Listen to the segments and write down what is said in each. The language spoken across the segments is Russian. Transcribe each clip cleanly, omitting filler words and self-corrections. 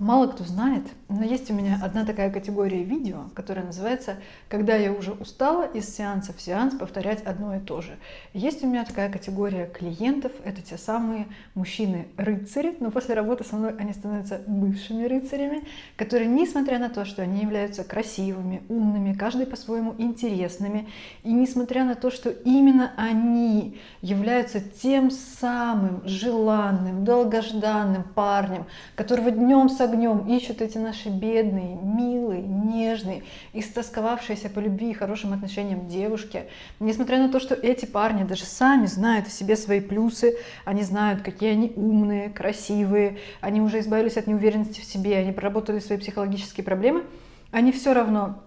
Мало кто знает, но есть у меня одна такая категория видео, которая называется «Когда я уже устала из сеанса в сеанс повторять одно и то же». Есть у меня такая категория клиентов, это те самые мужчины-рыцари, но после работы со мной они становятся бывшими рыцарями, которые, несмотря на то, что они являются красивыми, умными, каждый по-своему интересными, и несмотря на то, что именно они являются тем самым желанным, долгожданным парнем, которого днем с огнем ищут эти наши бедные, милые, нежные, истосковавшиеся по любви и хорошим отношениям девушки. Несмотря на то, что эти парни даже сами знают в себе свои плюсы, они знают, какие они умные, красивые, они уже избавились от неуверенности в себе, они проработали свои психологические проблемы, они все равно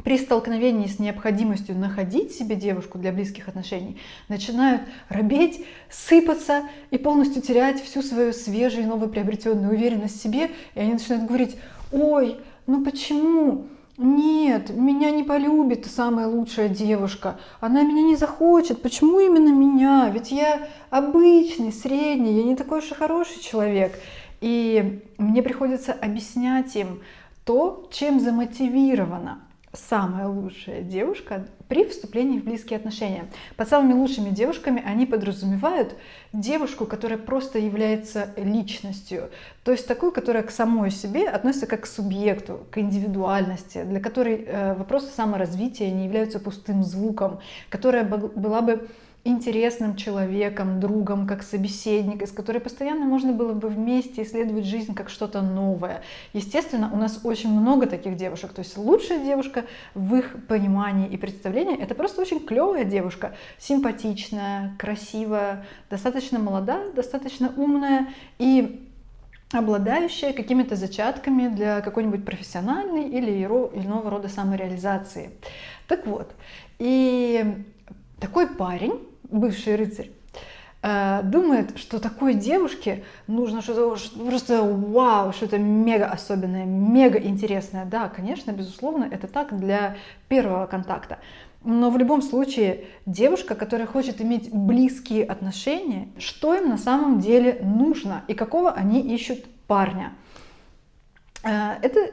при столкновении с необходимостью находить себе девушку для близких отношений начинают робеть, сыпаться и полностью терять всю свою свежую и новоприобретенную уверенность в себе. И они начинают говорить: ой, ну почему? Нет, меня не полюбит самая лучшая девушка, она меня не захочет, почему именно меня? Ведь я обычный, средний, я не такой уж и хороший человек. И мне приходится объяснять им то, чем замотивирована самая лучшая девушка при вступлении в близкие отношения. Под самыми лучшими девушками они подразумевают девушку, которая просто является личностью, то есть такую, которая к самой себе относится как к субъекту, к индивидуальности, для которой вопросы саморазвития не являются пустым звуком, которая была бы интересным человеком, другом, как собеседник, с которой постоянно можно было бы вместе исследовать жизнь как что-то новое. Естественно, у нас очень много таких девушек, то есть лучшая девушка в их понимании и представлении — это просто очень клевая девушка, симпатичная, красивая, достаточно молода, достаточно умная и обладающая какими-то зачатками для какой-нибудь профессиональной или иного рода самореализации. Так вот, и такой парень, бывший рыцарь, думает, что такой девушке нужно что-то просто вау, что-то мега особенное, мега интересное. Да, конечно, безусловно, это так для первого контакта. Но в любом случае девушка, которая хочет иметь близкие отношения, что им на самом деле нужно и какого они ищут парня? Это,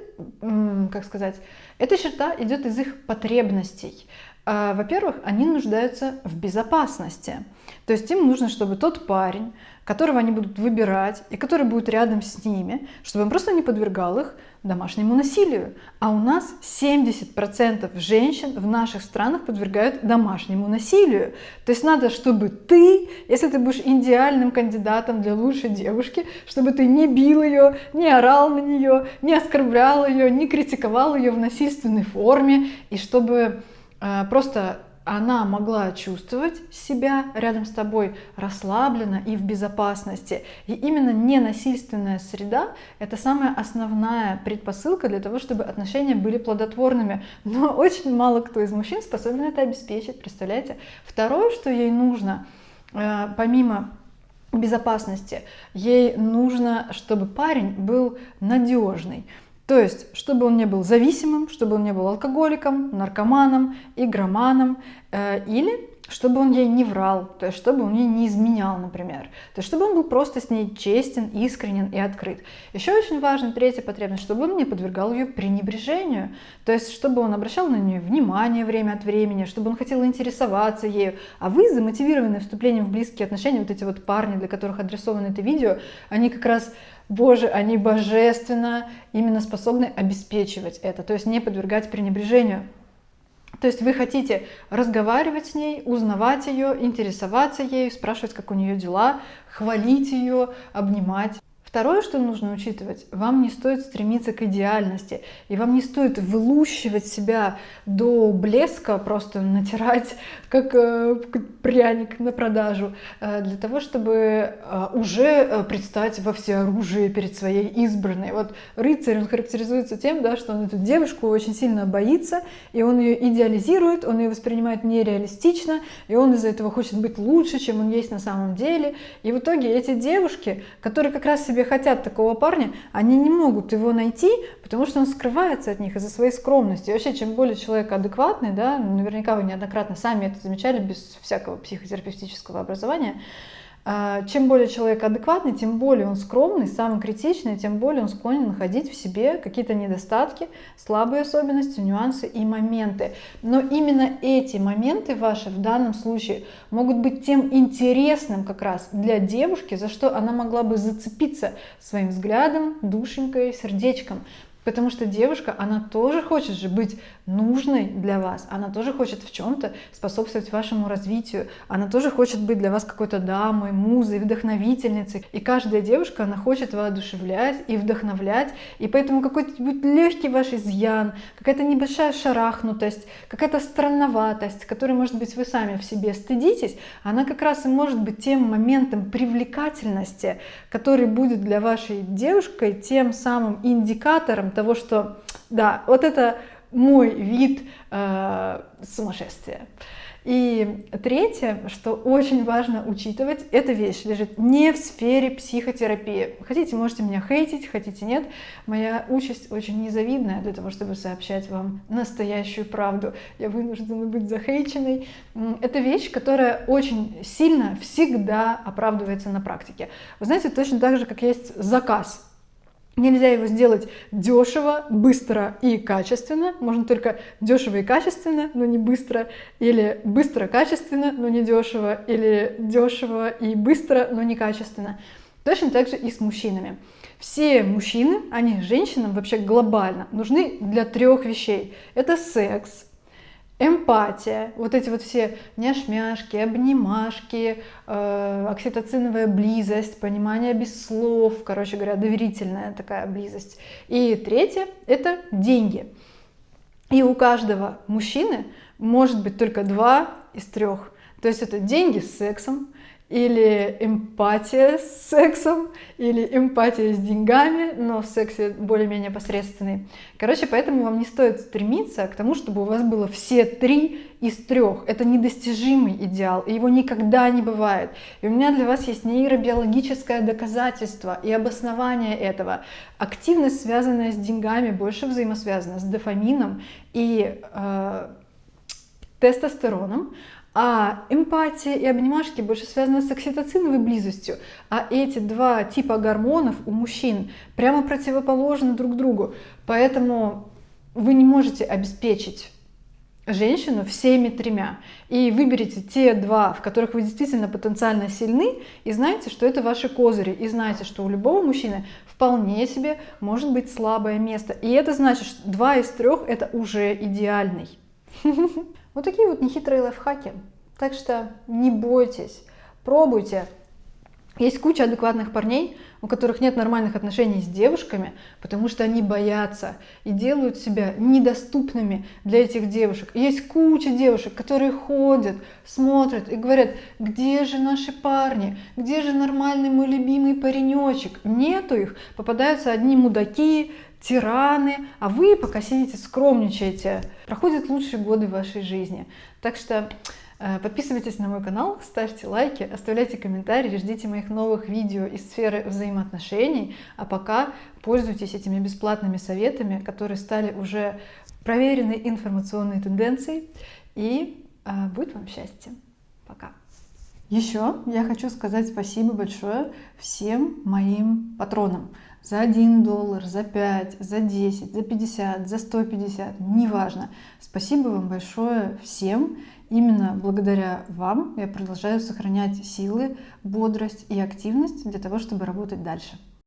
как сказать, эта черта идет из их потребностей. Во-первых, они нуждаются в безопасности. То есть им нужно, чтобы тот парень, которого они будут выбирать и который будет рядом с ними, чтобы он просто не подвергал их домашнему насилию. А у нас 70% женщин в наших странах подвергают домашнему насилию. То есть надо, чтобы ты, если ты будешь идеальным кандидатом для лучшей девушки, чтобы ты не бил ее, не орал на нее, не оскорблял ее, не критиковал ее в насильственной форме, и чтобы просто она могла чувствовать себя рядом с тобой расслабленно и в безопасности. И именно ненасильственная среда — это самая основная предпосылка для того, чтобы отношения были плодотворными. Но очень мало кто из мужчин способен это обеспечить, представляете? Второе, что ей нужно, помимо безопасности, ей нужно, чтобы парень был надежный. То есть, чтобы он не был зависимым, чтобы он не был алкоголиком, наркоманом, игроманом, или чтобы он ей не врал, то есть, чтобы он ей не изменял, например. То есть, чтобы он был просто с ней честен, искренен и открыт. Еще очень важна третья потребность, чтобы он не подвергал ее пренебрежению. То есть, чтобы он обращал на нее внимание время от времени, чтобы он хотел интересоваться ею. А вы, замотивированные вступлением в близкие отношения, вот эти вот парни, для которых адресовано это видео, они как раз... Боже, они божественно именно способны обеспечивать это, то есть не подвергать пренебрежению. То есть вы хотите разговаривать с ней, узнавать ее, интересоваться ею, спрашивать, как у нее дела, хвалить ее, обнимать. Второе, что нужно учитывать, вам не стоит стремиться к идеальности, и вам не стоит вылущивать себя до блеска, просто натирать как пряник на продажу, для того, чтобы уже предстать во всеоружии перед своей избранной. Вот рыцарь, он характеризуется тем, да, что он эту девушку очень сильно боится, и он ее идеализирует, он ее воспринимает нереалистично, и он из-за этого хочет быть лучше, чем он есть на самом деле. И в итоге эти девушки, которые как раз себе хотят такого парня, они не могут его найти, потому что он скрывается от них из-за своей скромности. И вообще, чем более человек адекватный, да, наверняка вы неоднократно сами это замечали без всякого психотерапевтического образования, Чем более человек адекватный, тем более он скромный, самокритичный, тем более он склонен находить в себе какие-то недостатки, слабые особенности, нюансы и моменты. Но именно эти моменты ваши в данном случае могут быть тем интересным как раз для девушки, за что она могла бы зацепиться своим взглядом, душенькой, сердечком. Потому что девушка, она тоже хочет же быть нужной для вас, она тоже хочет в чем-то способствовать вашему развитию, она тоже хочет быть для вас какой-то дамой, музой, вдохновительницей. И каждая девушка, она хочет воодушевлять и вдохновлять, и поэтому какой-нибудь легкий ваш изъян, какая-то небольшая шарахнутость, какая-то странноватость, которой, может быть, вы сами в себе стыдитесь, она как раз и может быть тем моментом привлекательности, который будет для вашей девушки тем самым индикатором того, что да, вот это мой вид сумасшествия. И третье, что очень важно учитывать, эта вещь лежит не в сфере психотерапии. Хотите, можете меня хейтить, хотите нет. Моя участь очень незавидная для того, чтобы сообщать вам настоящую правду. Я вынуждена быть захейченной. Это вещь, которая очень сильно всегда оправдывается на практике. Вы знаете, точно так же, как есть заказ. Нельзя его сделать дешево, быстро и качественно. Можно только дешево и качественно, но не быстро. Или быстро, качественно, но не дешево. Или дешево и быстро, но не качественно. Точно так же и с мужчинами. Все мужчины, они женщинам вообще глобально нужны для 3 вещей. Это секс, эмпатия, вот эти вот все няшмяшки, обнимашки, окситоциновая близость, понимание без слов, короче говоря, доверительная такая близость. И третье – это деньги. И у каждого мужчины может быть только 2 из 3. То есть это деньги с сексом, или эмпатия с сексом, или эмпатия с деньгами, но в сексе более-менее посредственный. Короче, поэтому вам не стоит стремиться к тому, чтобы у вас было все 3 из 3. Это недостижимый идеал, и его никогда не бывает. И у меня для вас есть нейробиологическое доказательство и обоснование этого. Активность, связанная с деньгами, больше взаимосвязана с дофамином и тестостероном, а эмпатия и обнимашки больше связаны с окситоциновой близостью. А эти 2 типа гормонов у мужчин прямо противоположны друг другу. Поэтому вы не можете обеспечить женщину всеми 3. И выберите те 2, в которых вы действительно потенциально сильны, и знаете, что это ваши козыри. И знаете, что у любого мужчины вполне себе может быть слабое место. И это значит, что 2 из 3 это уже идеальный. Вот такие вот нехитрые лайфхаки. Так что не бойтесь, пробуйте. Есть куча адекватных парней, у которых нет нормальных отношений с девушками, потому что они боятся и делают себя недоступными для этих девушек. Есть куча девушек, которые ходят, смотрят и говорят: где же наши парни, где же нормальный мой любимый паренечек? Нету их, попадаются одни мудаки, тираны, а вы пока сидите, скромничаете. Проходят лучшие годы вашей жизни. Так что подписывайтесь на мой канал, ставьте лайки, оставляйте комментарии, ждите моих новых видео из сферы взаимоотношений. А пока пользуйтесь этими бесплатными советами, которые стали уже проверенной информационной тенденцией. И будет вам счастье. Пока. Еще я хочу сказать спасибо большое всем моим патронам. За $1, за 5, за 10, за 50, за 150, неважно. Спасибо вам большое всем. Именно благодаря вам я продолжаю сохранять силы, бодрость и активность для того, чтобы работать дальше.